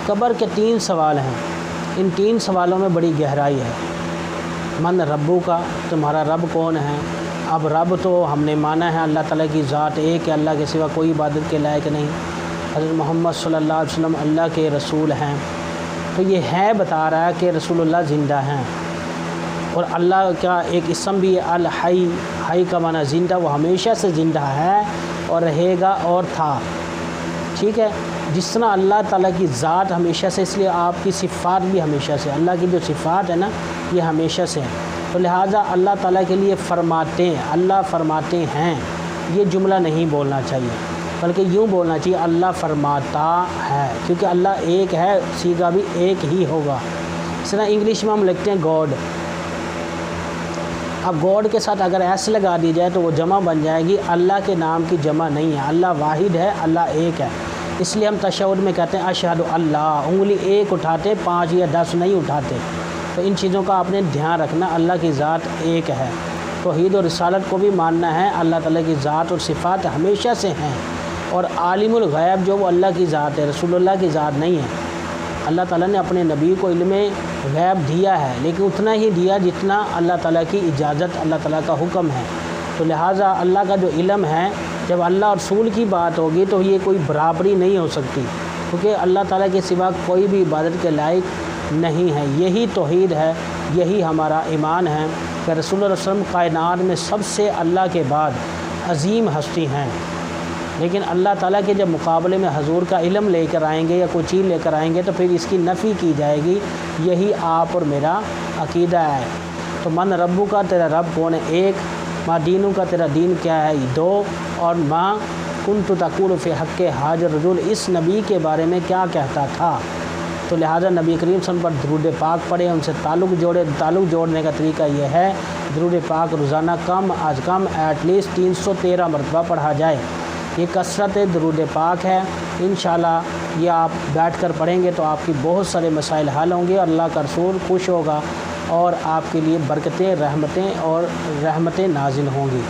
قبر کے 3 سوال ہیں، ان 3 سوالوں میں بڑی گہرائی ہے۔ من ربو کا، تمہارا رب کون ہے؟ اب رب تو ہم نے مانا ہے اللہ تعالیٰ کی ذات ایک ہے، اللہ کے سوا کوئی عبادت کے لائق نہیں۔ حضرت محمد صلی اللہ علیہ وسلم اللہ کے رسول ہیں، تو یہ ہے بتا رہا ہے کہ رسول اللہ زندہ ہیں۔ اور اللہ کا ایک اسم بھی ہے الحی، حی کا معنی زندہ، وہ ہمیشہ سے زندہ ہے اور رہے گا اور تھا، ٹھیک ہے۔ جس طرح اللہ تعالیٰ کی ذات ہمیشہ سے، اس لیے آپ کی صفات بھی ہمیشہ سے، اللہ کی جو صفات ہے نا یہ ہمیشہ سے ہیں، تو لہٰذا اللہ تعالیٰ کے لیے فرماتے ہیں، اللہ فرماتے ہیں، یہ جملہ نہیں بولنا چاہیے، بلکہ یوں بولنا چاہیے اللہ فرماتا ہے، کیونکہ اللہ ایک ہے، صیغہ بھی ایک ہی ہوگا۔ اس طرح انگلش میں ہم لکھتے ہیں گاڈ، اب گاڈ کے ساتھ اگر ایس لگا دی جائے تو وہ جمع بن جائے گی، اللہ کے نام کی جمع نہیں ہے، اللہ واحد ہے، اللہ ایک ہے۔ اس لیے ہم تشہد میں کہتے ہیں اشہد اللہ، انگلی ایک اٹھاتے، 5 یا 10 نہیں اٹھاتے۔ تو ان چیزوں کا آپ نے دھیان رکھنا، اللہ کی ذات ایک ہے۔ توحید اور رسالت کو بھی ماننا ہے، اللہ تعالیٰ کی ذات اور صفات ہمیشہ سے ہیں، اور عالم الغیب جو وہ اللہ کی ذات ہے، رسول اللہ کی ذات نہیں ہے۔ اللہ تعالیٰ نے اپنے نبی کو علم غیب دیا ہے، لیکن اتنا ہی دیا جتنا اللہ تعالیٰ کی اجازت، اللہ تعالیٰ کا حکم ہے۔ تو لہٰذا اللہ کا جو علم ہے، جب اللہ اور رسول کی بات ہوگی تو یہ کوئی برابری نہیں ہو سکتی، کیونکہ اللہ تعالیٰ کے سوا کوئی بھی عبادت کے لائق نہیں ہے۔ یہی توحید ہے، یہی ہمارا ایمان ہے کہ رسول اللہ علیہ وسلم کائنات میں سب سے اللہ کے بعد عظیم ہستی ہیں، لیکن اللہ تعالیٰ کے جب مقابلے میں حضور کا علم لے کر آئیں گے یا کوئی چیز لے کر آئیں گے تو پھر اس کی نفی کی جائے گی۔ یہی آپ اور میرا عقیدہ ہے۔ تو من ربو کا، تیرا رب کون ہے؟ ایک۔ ما دینوں کا، تیرا دین کیا ہے؟ 2۔ اور ما کنت تقول فی حق حاضر رجل، اس نبی کے بارے میں کیا کہتا تھا؟ تو لہٰذا نبی کریم صلی اللہ علیہ وسلم پر درود پاک پڑھے، ان سے تعلق جوڑے۔ تعلق جوڑنے کا طریقہ یہ ہے درود پاک روزانہ کم از کم ایٹ لیسٹ 313 مرتبہ پڑھا جائے، یہ کثرت درود پاک ہے۔ انشاءاللہ یہ آپ بیٹھ کر پڑھیں گے تو آپ کی بہت سارے مسائل حل ہوں گے، اللہ کا رسول خوش ہوگا اور آپ کے لیے برکتیں، رحمتیں اور رحمتیں نازل ہوں گی۔